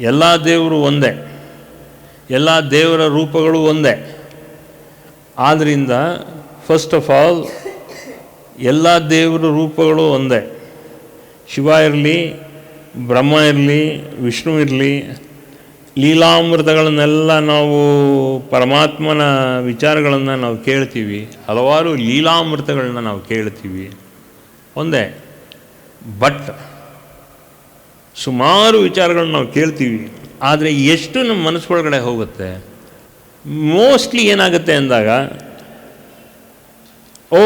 ಎಲ್ಲ ದೇವರು ಒಂದೇ, ಎಲ್ಲ ದೇವರ ರೂಪಗಳು ಒಂದೇ. ಆದ್ದರಿಂದ ಫಸ್ಟ್ ಆಫ್ ಆಲ್ ಎಲ್ಲ ದೇವರ ರೂಪಗಳು ಒಂದೇ. ಶಿವ ಇರಲಿ, ಬ್ರಹ್ಮ ಇರಲಿ, ವಿಷ್ಣು ಇರಲಿ, ಲೀಲಾಮೃತಗಳನ್ನೆಲ್ಲ ನಾವು ಪರಮಾತ್ಮನ ವಿಚಾರಗಳನ್ನು ನಾವು ಕೇಳ್ತೀವಿ, ಹಲವಾರು ಲೀಲಾಮೃತಗಳನ್ನ ನಾವು ಕೇಳ್ತೀವಿ, ಒಂದೇ. ಬಟ್ ಸುಮಾರು ವಿಚಾರಗಳನ್ನ ನಾವು ಕೇಳ್ತೀವಿ, ಆದರೆ ಎಷ್ಟು ನಮ್ಮ ಮನಸ್ಸೊಳಗಡೆ ಹೋಗುತ್ತೆ? ಮೋಸ್ಟ್ಲಿ ಏನಾಗುತ್ತೆ ಅಂದಾಗ, ಓ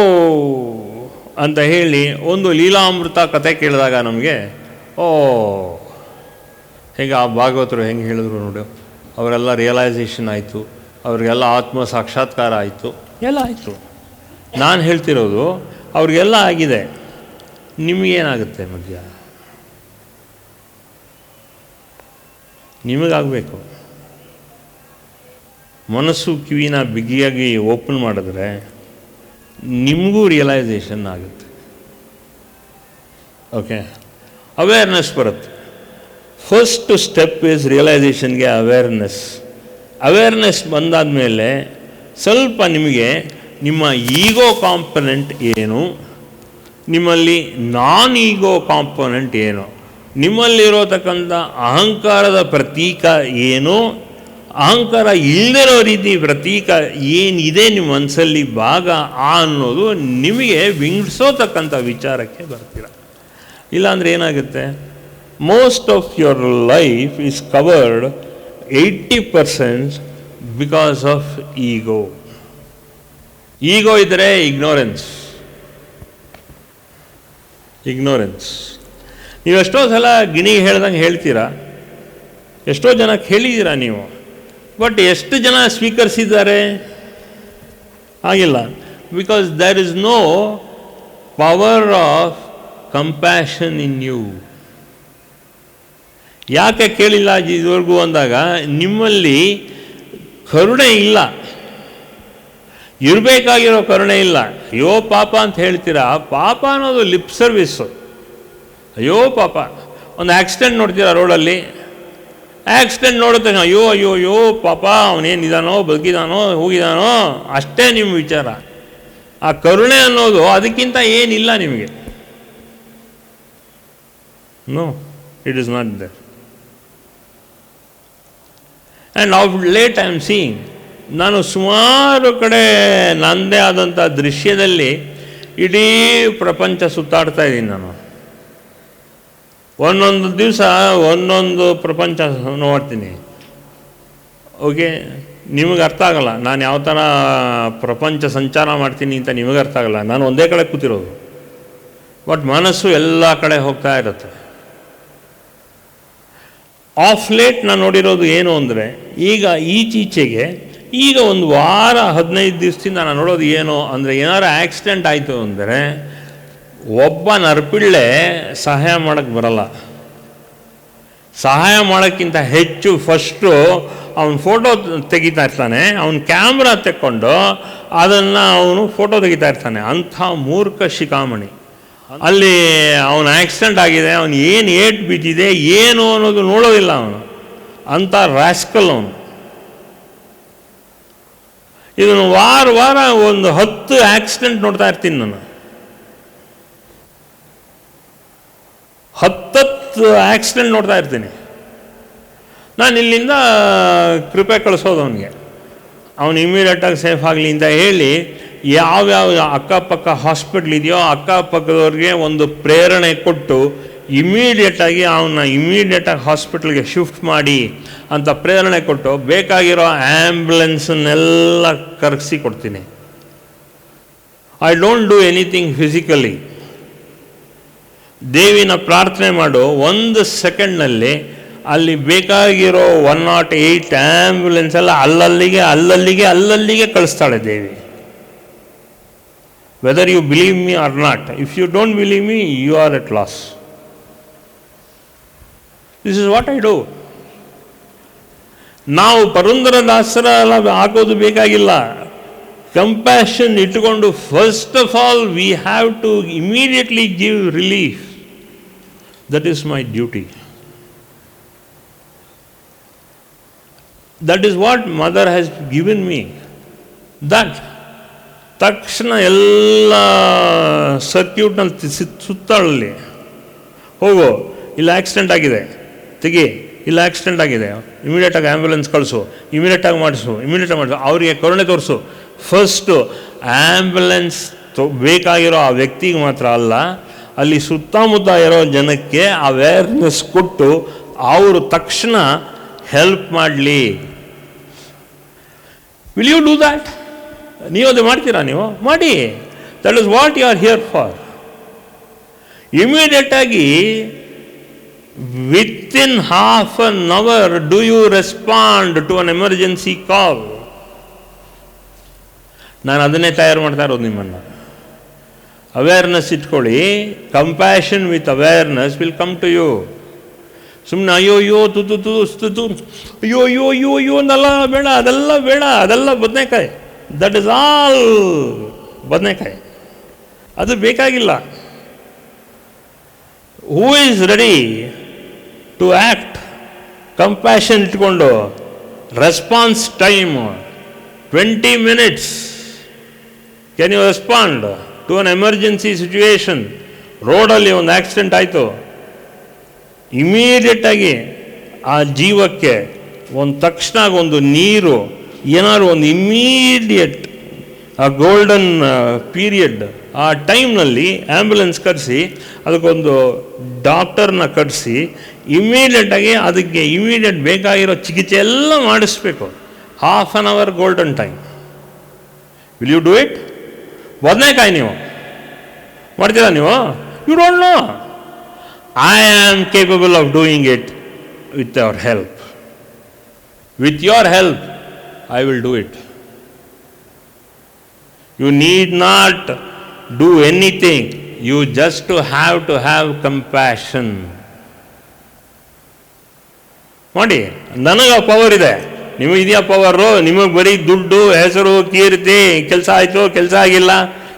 ಅಂತ ಹೇಳಿ ಒಂದು ಲೀಲಾಮೃತ ಕತೆ ಕೇಳಿದಾಗ ನಮಗೆ ಓ ಹೇಗೆ ಆ ಭಾಗವತರು ಹೆಂಗೆ ಹೇಳಿದ್ರು ನೋಡಿ, ಅವರೆಲ್ಲ ರಿಯಲೈಸೇಷನ್ ಆಯಿತು, ಅವರಿಗೆಲ್ಲ ಆತ್ಮ ಸಾಕ್ಷಾತ್ಕಾರ ಆಯಿತು, ಎಲ್ಲ ಆಯಿತು. ನಾನು ಹೇಳ್ತಿರೋದು ಅವ್ರಿಗೆಲ್ಲ ಆಗಿದೆ, ನಿಮಗೇನಾಗುತ್ತೆ ಮಧ್ಯ? ನಿಮಗಾಗಬೇಕು. ಮನಸ್ಸು ಕಿವಿನ ಬಿಗಿಯಾಗಿ ಓಪನ್ ಮಾಡಿದ್ರೆ ನಿಮಗೂ ರಿಯಲೈಸೇಷನ್ ಆಗುತ್ತೆ. ಓಕೆ, ಅವೇರ್ನೆಸ್ ಬರುತ್ತೆ. ಫಸ್ಟ್ ಸ್ಟೆಪ್ ಈಸ್ ರಿಯಲೈಸೇಷನ್ಗೆ ಅವೇರ್ನೆಸ್. ಅವೇರ್ನೆಸ್ ಬಂದಾದ ಮೇಲೆ ಸ್ವಲ್ಪ ನಿಮಗೆ ನಿಮ್ಮ ಈಗೋ ಕಾಂಪೊನೆಂಟ್ ಏನು, ನಿಮ್ಮಲ್ಲಿ ನಾನ್ ಈಗೋ ಕಾಂಪೊನೆಂಟ್ ಏನು, ನಿಮ್ಮಲ್ಲಿರೋತಕ್ಕಂಥ ಅಹಂಕಾರದ ಪ್ರತೀಕ ಏನು, ಅಹಂಕಾರ ಇಲ್ಲದಿರೋ ರೀತಿ ಪ್ರತೀಕ ಏನಿದೆ ನಿಮ್ಮ ಮನಸ್ಸಲ್ಲಿ ಭಾಗ ಅನ್ನೋದು ನಿಮಗೆ ವಿಂಗಡಿಸೋತಕ್ಕಂಥ ವಿಚಾರಕ್ಕೆ ಬರ್ತೀರ. ಇಲ್ಲಾಂದರೆ ಏನಾಗುತ್ತೆ, most of your life is covered 80% because of ego. Ego ಇದ್ದರೆ ಇಗ್ನೋರೆನ್ಸ್. ನೀವು ಎಷ್ಟೋ ಸಲ ಗಿಣಿಗೆ ಹೇಳ್ದಂಗೆ ಹೇಳ್ತೀರಾ, ಎಷ್ಟೋ ಜನಕ್ಕೆ ಹೇಳಿದ್ದೀರಾ ನೀವು, ಬಟ್ ಎಷ್ಟು ಜನ ಸ್ವೀಕರಿಸಿದ್ದಾರೆ? ಆಗಿಲ್ಲ. Because there is no power of compassion in you. ಯಾಕೆ ಕೇಳಿಲ್ಲ ಇದುವರೆಗೂ ಅಂದಾಗ, ನಿಮ್ಮಲ್ಲಿ ಕರುಣೆ ಇಲ್ಲ, ಇರಬೇಕಾಗಿರೋ ಕರುಣೆ ಇಲ್ಲ. ಅಯ್ಯೋ ಪಾಪ ಅಂತ ಹೇಳ್ತೀರಾ, ಪಾಪ ಅನ್ನೋದು ಲಿಪ್ ಸರ್ವಿಸ್ಸು. ಅಯ್ಯೋ ಪಾಪ. ಒಂದು ಆಕ್ಸಿಡೆಂಟ್ ನೋಡ್ತೀರಾ ರೋಡಲ್ಲಿ, ಆಕ್ಸಿಡೆಂಟ್ ನೋಡುತ್ತೆ, ಅಯ್ಯೋ ಅಯ್ಯೋ ಅಯ್ಯೋ ಪಾಪ, ಅವನೇನಿದಾನೋ, ಬದುಕಿದಾನೋ, ಹೋಗಿದಾನೋ, ಅಷ್ಟೇ ನಿಮ್ಮ ವಿಚಾರ. ಆ ಕರುಣೆ ಅನ್ನೋದು ಅದಕ್ಕಿಂತ ಏನಿಲ್ಲ ನಿಮಗೆ. No, it is not there. And of late I am seeing, ನಾನು ಸುಮಾರು ಕಡೆ ನನ್ನದೇ ಆದಂಥ ದೃಶ್ಯದಲ್ಲಿ ಇಡೀ ಪ್ರಪಂಚ ಸುತ್ತಾಡ್ತಾ ಇದ್ದೀನಿ. ನಾನು ಒಂದೊಂದು ದಿವಸ ಒಂದೊಂದು ಪ್ರಪಂಚ ನೋಡ್ತೀನಿ. ಓಕೆ, ನಿಮಗೆ ಅರ್ಥ ಆಗಲ್ಲ ನಾನು ಯಾವ ಥರ ಪ್ರಪಂಚ ಸಂಚಾರ ಮಾಡ್ತೀನಿ ಅಂತ, ನಿಮಗೆ ಅರ್ಥ ಆಗಲ್ಲ. ನಾನು ಒಂದೇ ಕಡೆ ಕೂತಿರೋದು, ಬಟ್ ಮನಸ್ಸು ಎಲ್ಲ ಕಡೆ ಹೋಗ್ತಾ ಇರುತ್ತೆ. ಆಫ್ ಲೇಟ್ ನಾನು ನೋಡಿರೋದು ಏನು ಅಂದರೆ, ಈಗ ಈಚೀಚೆಗೆ ಈಗ ಒಂದು ವಾರ 15 ದಿವಸದಿಂದ ನಾನು ನೋಡೋದು ಏನು ಅಂದರೆ, ಏನಾರು ಆಕ್ಸಿಡೆಂಟ್ ಆಯಿತು ಅಂದರೆ ಒಬ್ಬ ನರ್ಪಿಳ್ಳೆ ಸಹಾಯ ಮಾಡೋಕ್ಕೆ ಬರಲ್ಲ. ಸಹಾಯ ಮಾಡೋಕ್ಕಿಂತ ಹೆಚ್ಚು ಫಸ್ಟು ಅವನು ಫೋಟೋ ತೆಗಿತಾ ಇರ್ತಾನೆ, ಅವನು ಕ್ಯಾಮ್ರಾ ತೆಕ್ಕೊಂಡು ಅದನ್ನು ಅವನು ಫೋಟೋ ತೆಗಿತಾ ಇರ್ತಾನೆ. ಅಂಥ ಮೂರ್ಖ ಶಿಖಾಮಣಿ. ಅಲ್ಲಿ ಅವನು ಆಕ್ಸಿಡೆಂಟ್ ಆಗಿದೆ, ಅವನು ಏನು ಏಟು ಬಿದ್ದಿದೆ ಏನು ಅನ್ನೋದು ನೋಡೋದಿಲ್ಲ ಅವನು. ಅಂಥ ರಾಸ್ಕಲ್ ಅವನು. ಇದನ್ನು ವಾರ ಒಂದು 10 ಆಕ್ಸಿಡೆಂಟ್ ನೋಡ್ತಾ ಇರ್ತೀನಿ ನಾನು. 10 ಆಕ್ಸಿಡೆಂಟ್ ನೋಡ್ತಾ ಇರ್ತೀನಿ ನಾನು. ಇಲ್ಲಿಂದ ಕೃಪೆ ಕಳಿಸೋದು ಅವನಿಗೆ, ಅವನು ಇಮಿಡಿಯೇಟಾಗಿ ಸೇಫ್ ಆಗಲಿ ಅಂತ ಹೇಳಿ, ಯಾವ್ಯಾವ ಅಕ್ಕಪಕ್ಕ ಹಾಸ್ಪಿಟ್ಲ್ ಇದೆಯೋ ಅಕ್ಕಪಕ್ಕದವ್ರಿಗೆ ಒಂದು ಪ್ರೇರಣೆ ಕೊಟ್ಟು ಇಮಿಡಿಯೇಟಾಗಿ ಇಮಿಡಿಯೇಟಾಗಿ ಹಾಸ್ಪಿಟ್ಲಿಗೆ ಶಿಫ್ಟ್ ಮಾಡಿ ಅಂತ ಪ್ರೇರಣೆ ಕೊಟ್ಟು ಬೇಕಾಗಿರೋ ಆ್ಯಂಬುಲೆನ್ಸನ್ನೆಲ್ಲ ಕರೆಸಿ ಕೊಡ್ತೀನಿ. I don't do anything physically. ದೇವಿನ ಪ್ರಾರ್ಥನೆ ಮಾಡು, 1 ಸೆಕೆಂಡ್ನಲ್ಲಿ ಅಲ್ಲಿ ಬೇಕಾಗಿರೋ 108 ಆ್ಯಂಬುಲೆನ್ಸ್ ಎಲ್ಲ ಅಲ್ಲಲ್ಲಿಗೆ ಕಳಿಸ್ತಾಳೆ ದೇವಿ. Whether you believe me or not. If you don't believe me, you are at loss. This is what I do. ನಾವು ಪುರಂದರದಾಸರ ಆಗೋದು ಬೇಕಾಗಿಲ್ಲ. ಕಂಪ್ಯಾಷನ್ ಇಟ್ಟುಕೊಂಡು first of all we have to immediately give relief. That is my duty. That is what mother has given me. That ತಕ್ಷಣ ಎಲ್ಲ ಸರ್ಕ್ಯೂಟ್ನಲ್ಲಿ ಸುತ್ತಳಲ್ಲಿ ಹೋಗು, ಇಲ್ಲಿ ಆಕ್ಸಿಡೆಂಟ್ ಆಗಿದೆ, ತೆಗಿ, ಇಲ್ಲಿ ಆಕ್ಸಿಡೆಂಟ್ ಆಗಿದೆ, ಇಮಿಡಿಯೇಟಾಗಿ ಆ್ಯಂಬುಲೆನ್ಸ್ ಕಳಿಸು, ಇಮಿಡಿಯೇಟಾಗಿ ಮಾಡಿಸು, ಅವರಿಗೆ ಕರುಣೆ ತೋರಿಸು. ಫಸ್ಟು ಆ್ಯಂಬುಲೆನ್ಸ್ ಬೇಕಾಗಿರೋ ಆ ವ್ಯಕ್ತಿಗೆ ಮಾತ್ರ ಅಲ್ಲ, ಅಲ್ಲಿ ಸುತ್ತಮುತ್ತ ಇರೋ ಜನಕ್ಕೆ ಅವೇರ್ನೆಸ್ ಕೊಟ್ಟು ಅವರು ತಕ್ಷಣ ಹೆಲ್ಪ್ ಮಾಡಲಿ. Will you do that? ನೀವು ಅದು ಮಾಡ್ತೀರಾ? ನೀವು ಮಾಡಿ. That is what you are here for. ಇಮಿಡಿಯೇಟಾಗಿ within half an hour do you respond to an emergency call? ನಾನು ಅದನ್ನೇ ತಯಾರು ಮಾಡ್ತಾ ಇರೋದು ನಿಮ್ಮನ್ನು. ಅವೇರ್ನೆಸ್ ಇಟ್ಕೊಳ್ಳಿ. Compassion with awareness will come to you. ಸುಮ್ಮನೆ ಅಯ್ಯೋ ಅಯ್ಯೋ ತುತು ತುತು ಅಯ್ಯೋ ಅಯ್ಯೋ ಅಯ್ಯೋ ಅಯ್ಯೋ ಅಂದಲ್ಲ, ಬೇಡ, ಅದೆಲ್ಲ ಬೇಡ, ಅದೆಲ್ಲ ಬದನೆಕಾಯಿ. ದಟ್ ಇಸ್ ಆಲ್ ಬದನೆಕಾಯಿ. ಅದು ಬೇಕಾಗಿಲ್ಲ. Who is ready to act? Compassion ಇಟ್ಕೊಂಡು response time 20 minutes. Can you respond to an emergency situation? ರೋಡಲ್ಲಿ ಒಂದು ಆಕ್ಸಿಡೆಂಟ್ ಆಯಿತು, ಇಮಿಡಿಯೇಟಾಗಿ ಆ ಜೀವಕ್ಕೆ ಒಂದು ತಕ್ಷಣ ಒಂದು ನೀರು ಏನಾದ್ರು ಒಂದು ಇಮಿಡಿಯೇಟ್ ಆ ಗೋಲ್ಡನ್ ಪೀರಿಯಡ್ ಆ ಟೈಮ್ನಲ್ಲಿ ಆ್ಯಂಬುಲೆನ್ಸ್ ಕರೆಸಿ, ಅದಕ್ಕೊಂದು ಡಾಕ್ಟರ್ನ ಕರೆಸಿ ಇಮಿಡಿಯೇಟಾಗಿ ಅದಕ್ಕೆ ಇಮಿಡಿಯೇಟ್ ಬೇಕಾಗಿರೋ ಚಿಕಿತ್ಸೆ ಎಲ್ಲ ಮಾಡಿಸ್ಬೇಕು. Half an hour golden time. Will you do it? ಬದನೆಕಾಯಿ ನೀವು ಮಾಡ್ತೀರಾ? ನೀವು you don't know. I am capable of doing it with your help. With your help I will do it. You need not do anything. You just have to have compassion. ನೋಡಿ, ನನಗೆ ಆ power ಇದೆ, ನಿಮಗೆ ಇದೆಯಾ power? ನಿಮಗೆ ಬರೀ ದುಡ್ಡು, ಹೆಸರು, ಕೀರ್ತಿ, ಕೆಲಸ ಆಯಿತು, ಕೆಲಸ ಆಗಿಲ್ಲ,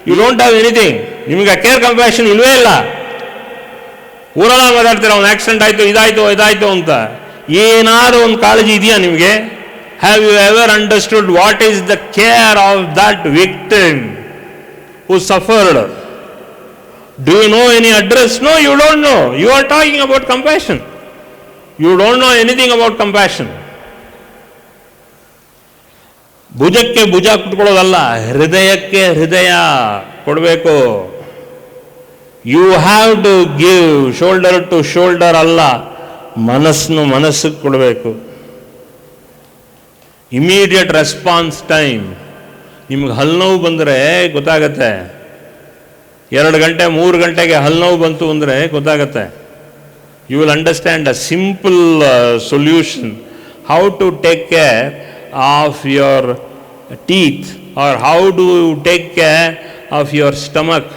ಯು ಡೋಂಟ್ ಹ್ಯಾವ್ ಎನಿಥಿಂಗ್. ನಿಮಗೆ ಕೇರ್ ಕಂಪ್ಯಾಷನ್ ಇಲ್ವೇ ಇಲ್ಲ. ಊರೆಲ್ಲ ಮಾತಾಡ್ತೀರ, ಒಂದು ಆಕ್ಸಿಡೆಂಟ್ ಆಯಿತು, ಇದಾಯಿತು ಅಂತ. ಏನಾದ್ರು ಒಂದು ಕಾಳಜಿ ಇದೆಯಾ ನಿಮಗೆ? Have you ever understood what is the care of that victim who suffered? Do you know any address? No, you don't know. You are talking about compassion. You don't know anything about compassion. ಭುಜಕ್ಕೆ ಭುಜ ಕೊಟ್ಕೊಳ್ಳೋದಲ್ಲ, ಹೃದಯಕ್ಕೆ ಹೃದಯ ಕೊಡಬೇಕು. You have to give shoulder to shoulder ಅಲ್ಲ, ಮನಸ್ಸಿಗೆ ಕೊಡಬೇಕು. Immediate response time. ನಿಮ್ಗೆ ಹಲ್ಲುನೋವು ಬಂದರೆ ಗೊತ್ತಾಗತ್ತೆ. 2 ಗಂಟೆ 3 ಗಂಟೆಗೆ ಹಲ್ಲುನೋವು ಬಂತು ಅಂದರೆ ಗೊತ್ತಾಗತ್ತೆ. You will understand a simple solution how to take care of your teeth or how to take care of your stomach.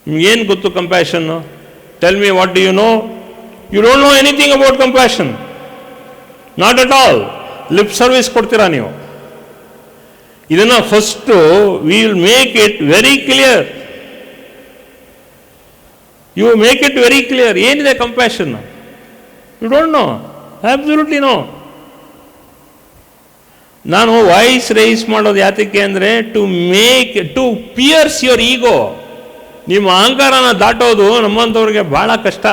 ನಿಮ್ಗೇನು ಗೊತ್ತು ಕಂಪ್ಯಾಷನ್ನು? Tell me, what do you know? You don't know anything about compassion. Not at all. Lip service ಕೊಡ್ತೀರಾ ನೀವು. ಇದನ್ನು first we will make it very clear. You make it very clear. ಏನಿದೆ compassion? You don't know. Absolutely no. ನಾನು voice rice ಮಾಡೋದು ಯಾತಕ್ಕೆ ಅಂದರೆ to pears your ಈಗೋ. ನಿಮ್ಮ ಅಹಂಕಾರನ ದಾಟೋದು ನಮ್ಮಂಥವ್ರಿಗೆ ಭಾಳ ಕಷ್ಟ.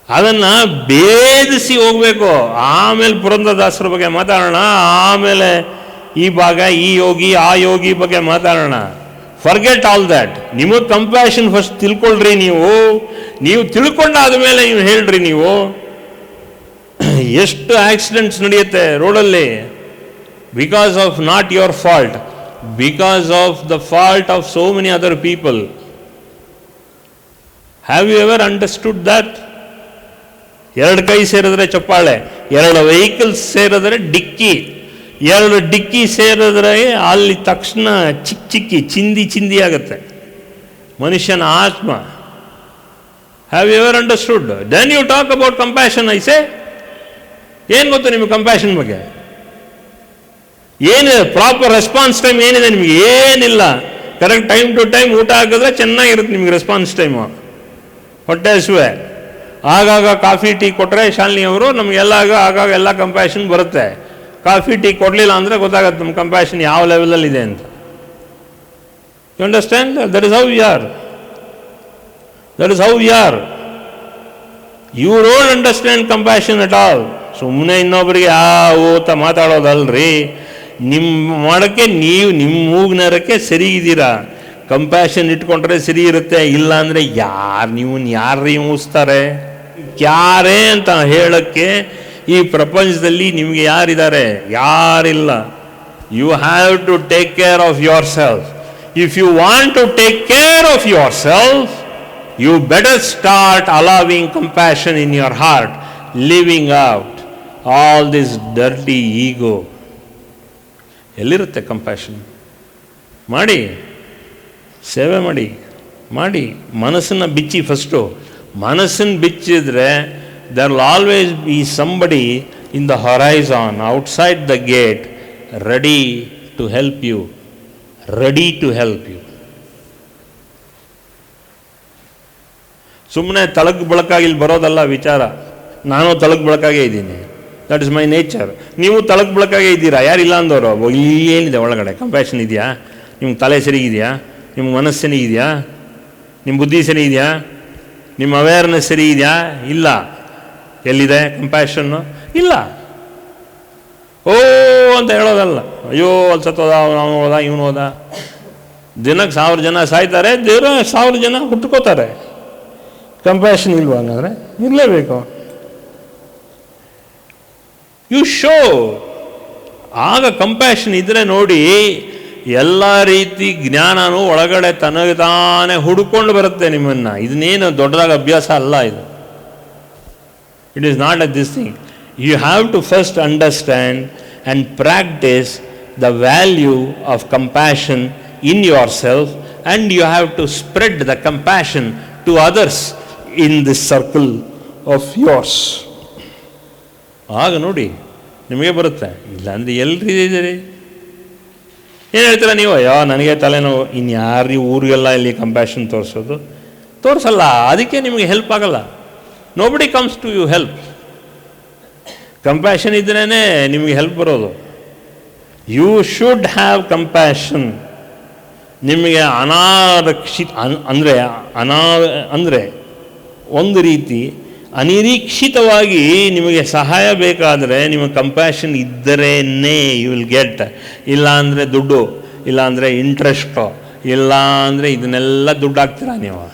ಅದನ್ನು ಭೇದಿಸಿ ಹೋಗಬೇಕು. ಆಮೇಲೆ ಪುರಂದರದಾಸರ ಬಗ್ಗೆ ಮಾತಾಡೋಣ, ಆಮೇಲೆ ಈ ಭಾಗ, ಈ ಯೋಗಿ ಆ ಯೋಗಿ ಬಗ್ಗೆ ಮಾತಾಡೋಣ. Forget all that. ನಿಮಗೆ ಕಂಪ್ಯಾಷನ್ ಫಸ್ಟ್ ತಿಳ್ಕೊಳ್ರಿ. ನೀವು ತಿಳ್ಕೊಂಡಾದ ಮೇಲೆ ನೀವು ಹೇಳ್ರಿ. ನೀವು ಎಷ್ಟು ಆಕ್ಸಿಡೆಂಟ್ಸ್ ನಡೆಯುತ್ತೆ ರೋಡಲ್ಲಿ, because of not your fault, because of the fault of so many other people. Have you ever understood that? 2 ಕೈ ಸೇರಿದ್ರೆ ಚಪ್ಪಾಳೆ, 2 ವೆಹಿಕಲ್ಸ್ ಸೇರಿದ್ರೆ ಡಿಕ್ಕಿ, 2 ಡಿಕ್ಕಿ ಸೇರಿದ್ರೆ ಅಲ್ಲಿ ತಕ್ಷಣ ಚಿಂದಿ ಆಗುತ್ತೆ ಮನುಷ್ಯನ ಆತ್ಮ. Have you ever understood? Then you talk about compassion. I say, ಏನು ಗೊತ್ತು ನಿಮಗೆ ಕಂಪ್ಯಾಷನ್ ಬಗ್ಗೆ? ಏನಿದೆ ಪ್ರಾಪರ್ ರೆಸ್ಪಾನ್ಸ್ ಟೈಮ್? ಏನಿದೆ ನಿಮಗೆ? ಏನಿಲ್ಲ. ಕರೆಕ್ಟ್ ಟೈಮ್ ಟು ಟೈಮ್ ಊಟ ಹಾಕಿದ್ರೆ ಚೆನ್ನಾಗಿರುತ್ತೆ ನಿಮಗೆ ರೆಸ್ಪಾನ್ಸ್ ಟೈಮು. ಹೊಟ್ಟೆ ಹಸುವೆ ಆಗಾಗ ಕಾಫಿ ಟೀ ಕೊಟ್ಟರೆ ಶಾಲಿನಿ ಅವರು ನಮಗೆಲ್ಲಾಗ ಆಗಾಗ ಎಲ್ಲ ಕಂಪ್ಯಾಷನ್ ಬರುತ್ತೆ. ಕಾಫಿ ಟೀ ಕೊಡಲಿಲ್ಲ ಅಂದರೆ ಗೊತ್ತಾಗತ್ತೆ ನಮ್ಮ ಕಂಪ್ಯಾಷನ್ ಯಾವ ಲೆವೆಲಲ್ಲಿದೆ ಅಂತ. You understand? That is how we are. That is how we are. You don't understand compassion at all. ಸುಮ್ಮನೆ ಇನ್ನೊಬ್ಬರಿಗೆ ಓತ ಮಾತಾಡೋದಲ್ರಿ. ನಿಮ್ಮ ಮಾಡೋಕ್ಕೆ ನೀವು ನಿಮ್ಮ ಮೂಗ್ನರಕ್ಕೆ ಸರಿ ಇದ್ದೀರಾ. ಕಂಪ್ಯಾಷನ್ ಇಟ್ಕೊಂಡ್ರೆ ಸರಿ ಇರುತ್ತೆ. ಇಲ್ಲ ಅಂದರೆ ಯಾರ್ರೀ ಮೂಸ್ತಾರೆ? ಯಾರೇ ಅಂತ ಹೇಳೋಕ್ಕೆ ಈ ಪ್ರಪಂಚದಲ್ಲಿ ನಿಮಗೆ ಯಾರಿದ್ದಾರೆ? ಯಾರಿಲ್ಲ. You have to take care of yourself. If you want to take care of yourself, you better start allowing compassion in your heart, leaving out all this dirty ego. ಎಲ್ಲಿರುತ್ತೆ compassion? ಮಾಡಿ, ಸೇವೆ ಮಾಡಿ ಮನಸ್ಸನ್ನು ಬಿಚ್ಚಿ. First ಮನಸ್ಸನ್ನು ಬಿಚ್ಚಿದ್ರೆ there will always be somebody in the horizon, outside the gate, ready to help you. ಸುಮ್ಮನೆ ತಳಗ್ ಬಳಕಾಗಿ ಇಲ್ಲಿ ಬರೋದಲ್ಲ ವಿಚಾರ. ನಾನು ತಳಗ್ ಬಳಕಾಗೇ ಇದ್ದೀನಿ. That is my nature. ನೀವು ತಳಗ್ ಬಳಕಾಗೇ ಇದ್ದೀರಾ. ಯಾರಿಲ್ಲ ಅಂದವರು. ಏನಿದೆ ಒಳಗಡೆ? ಕಂಪ್ಯಾಷನ್ ಇದೆಯಾ? ನಿಮ್ಗೆ ತಲೆ ಸರಿ ಇದೆಯಾ? ನಿಮ್ಗೆ ಮನಸ್ಸು ಸರಿ ಇದೆಯಾ? ನಿಮ್ಮ ಬುದ್ಧಿ ಸರಿ ಇದೆಯಾ? ನಿಮ್ಮ ಅವೇರ್ನೆಸ್ ಸರಿ ಇದೆಯಾ? ಇಲ್ಲ. ಎಲ್ಲಿದೆ ಕಂಪ್ಯಾಷನ್ನು? ಇಲ್ಲ. ಓ ಅಂತ ಹೇಳೋದಲ್ಲ. ಅಯ್ಯೋ ಅಲ್ಲಿ ಸತ್ತೋದ, ಅವನು ಹೋದ, ಇವನು ಹೋದ. ದಿನಕ್ಕೆ 1000 ಜನ ಸಾಯ್ತಾರೆ, ದೇವ್ರ 1000 ಜನ ಹುಟ್ಟುಕೋತಾರೆ. ಕಂಪ್ಯಾಷನ್ ಇಲ್ವಾ? ಹಂಗಾದ್ರೆ ಇರಲೇಬೇಕು. You show. ಆಗ ಕಂಪ್ಯಾಷನ್ ಇದ್ರೆ ನೋಡಿ, ಎಲ್ಲ ರೀತಿ ಜ್ಞಾನನೂ ಒಳಗಡೆ ತನಗೆ ತಾನೇ ಹುಡುಕೊಂಡು ಬರುತ್ತೆ ನಿಮ್ಮನ್ನು. ಇದನ್ನೇನು ದೊಡ್ಡದಾಗಿ ಅಭ್ಯಾಸ ಅಲ್ಲ ಇದು. It is not a this thing. You have to first understand and practise the value of compassion in yourself, and you have to spread the compassion to others in this circle of yours. ಆಗ ನೋಡಿ ನಿಮಗೆ ಬರುತ್ತೆ. ಇಲ್ಲಾಂದರೆ ಎಲ್ರಿ ಇದ್ದೀರಿ? ಏನು ಹೇಳ್ತೀರಾ ನೀವು? ಅಯ್ಯೋ ನನಗೆ ತಲೆನೋವು. ಇನ್ಯಾರು ಊರಿಗೆಲ್ಲ ಇಲ್ಲಿ ಕಂಪ್ಯಾಷನ್ ತೋರಿಸಲ್ಲ. ಅದಕ್ಕೆ ನಿಮಗೆ ಹೆಲ್ಪ್ ಆಗಲ್ಲ. Nobody comes to you help. Compassion ಇದ್ರೇ ನಿಮಗೆ ಹೆಲ್ಪ್ ಬರೋದು. You should have compassion. ನಿಮಗೆ ಅಂದರೆ ಒಂದು ರೀತಿ ಅನಿರೀಕ್ಷಿತವಾಗಿ ನಿಮಗೆ ಸಹಾಯ ಬೇಕಾದರೆ ನಿಮಗೆ ಕಂಪ್ಯಾಷನ್ ಇದ್ದರೇ ಯು ವಿಲ್ ಗೆಟ್. ಇಲ್ಲ ಅಂದರೆ ದುಡ್ಡು, ಇಲ್ಲ ಅಂದರೆ ಇಂಟ್ರೆಸ್ಟು, ಇಲ್ಲ ಅಂದರೆ ಇದನ್ನೆಲ್ಲ ದುಡ್ಡು ಹಾಕ್ತೀರಾ ನೀವು.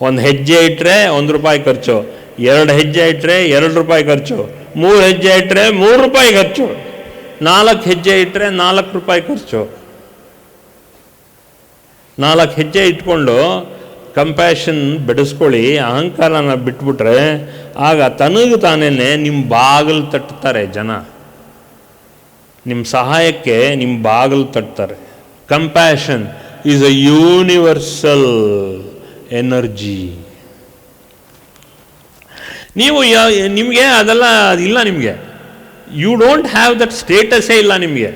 1 ಹೆಜ್ಜೆ ಇಟ್ಟರೆ ₹1 ಖರ್ಚು, 2 ಹೆಜ್ಜೆ ಇಟ್ಟರೆ ₹2 ಖರ್ಚು, 3 ಹೆಜ್ಜೆ ಇಟ್ಟರೆ ₹3 ಖರ್ಚು, 4 ಹೆಜ್ಜೆ ಇಟ್ಟರೆ ₹4 ಖರ್ಚು. 4 ಹೆಜ್ಜೆ ಇಟ್ಕೊಂಡು ಕಂಪ್ಯಾಷನ್ ಬೆಳೆಸ್ಕೊಳ್ಳಿ. ಅಹಂಕಾರನ ಬಿಟ್ಬಿಟ್ರೆ ಆಗ ತನಗೆ ತಾನೇ ನಿಮ್ಮ ಬಾಗಿಲು ತಟ್ತಾರೆ ಜನ. ನಿಮ್ಮ ಸಹಾಯಕ್ಕೆ ನಿಮ್ಮ ಬಾಗಿಲು ತಟ್ತಾರೆ. Compassion is a universal energy. ನೀವು ನಿಮಗೆ ಅದೆಲ್ಲ ಇಲ್ಲ. ನಿಮಗೆ ಯು ಡೋಂಟ್ ಹ್ಯಾವ್ ದಟ್ ಸ್ಟೇಟಸ್ಸೇ ಇಲ್ಲ ನಿಮಗೆ.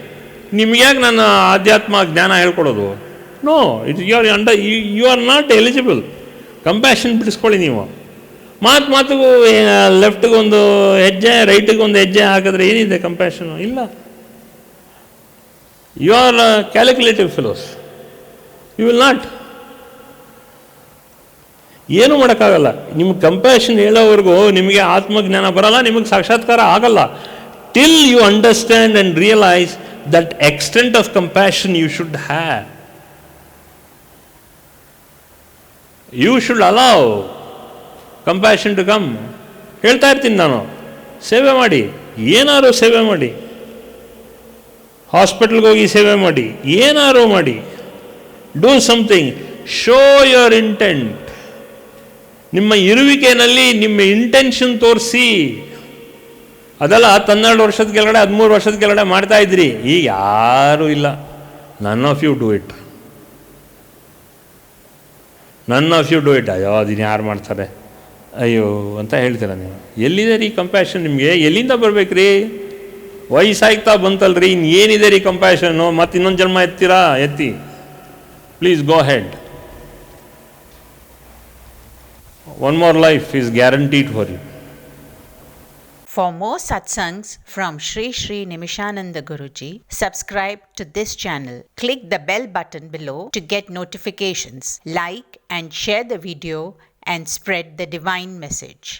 ನಿಮ್ಗ್ಯಾಕೆ ನನ್ನ ಆಧ್ಯಾತ್ಮ ಜ್ಞಾನ ಹೇಳ್ಕೊಡೋದು? No, you are not eligible. Compassion ಬಿಡಿಸ್ಕೊಳ್ಳಿ ನೀವು. ಮಾತಿಗೂ ಲೆಫ್ಟ್ಗೊಂದು ಹೆಜ್ಜೆ, ರೈಟಿಗೆ ಒಂದು ಹೆಜ್ಜೆ ಹಾಕಿದ್ರೆ ಏನಿದೆ ಕಂಪ್ಯಾಷನು? ಇಲ್ಲ. You are calculative fellows. You will not. ಏನೂ ಮಾಡೋಕ್ಕಾಗಲ್ಲ. ನಿಮ್ಗೆ ಕಂಪ್ಯಾಷನ್ ಹೇಳೋವರೆಗೂ ನಿಮಗೆ ಆತ್ಮಜ್ಞಾನ ಬರಲ್ಲ, ನಿಮಗೆ ಸಾಕ್ಷಾತ್ಕಾರ ಆಗಲ್ಲ. Till you understand and realise that extent of compassion you should have. You should allow compassion to come. ಹೇಳ್ತಾ ಇರ್ತೀನಿ ನಾನು, ಸೇವೆ ಮಾಡಿ, ಏನಾರು ಸೇವೆ ಮಾಡಿ. ಹಾಸ್ಪಿಟಲ್ಗೆ ಹೋಗಿ ಸೇವೆ ಮಾಡಿ, ಏನಾರು ಮಾಡಿ. Do something. Show your intent. ನಿಮ್ಮ ಇರುವಿಕೆಯಲ್ಲಿ ನಿಮ್ಮ ಇಂಟೆನ್ಷನ್ ತೋರಿಸಿ. ಅದೆಲ್ಲ 12 ವರ್ಷದ ಕೆಳಗಡೆ 13 ವರ್ಷದ ಕೆಳಗಡೆ ಮಾಡ್ತಾ ಇದ್ರಿ. ಈಗ ಯಾರೂ ಇಲ್ಲ. None of you do it. ಅಯ್ಯೋ ಅದನ್ನು ಯಾರು ಮಾಡ್ತಾರೆ ಅಯ್ಯೋ ಅಂತ ಹೇಳ್ತೀರ ನೀವು. ಎಲ್ಲಿದೆ ರೀ ಕಂಪ್ಯಾಷನ್ ನಿಮಗೆ? ಎಲ್ಲಿಂದ ಬರ್ಬೇಕ್ರಿ? ವಯಸ್ಸಾಗ್ತಾ ಬಂತಲ್ರಿ, ಇನ್ನೇನಿದೆ ರೀ ಕಂಪ್ಯಾಷನ್ನು? ಮತ್ತು ಇನ್ನೊಂದು ಜನ್ಮ ಎತ್ತೀರಾ? ಎತ್ತಿ. Please go head. One more life is guaranteed for you. For more satsangs from Sri Sri Nimishananda Guruji, subscribe to this channel. Click the bell button below to get notifications. Like and share the video and spread the divine message.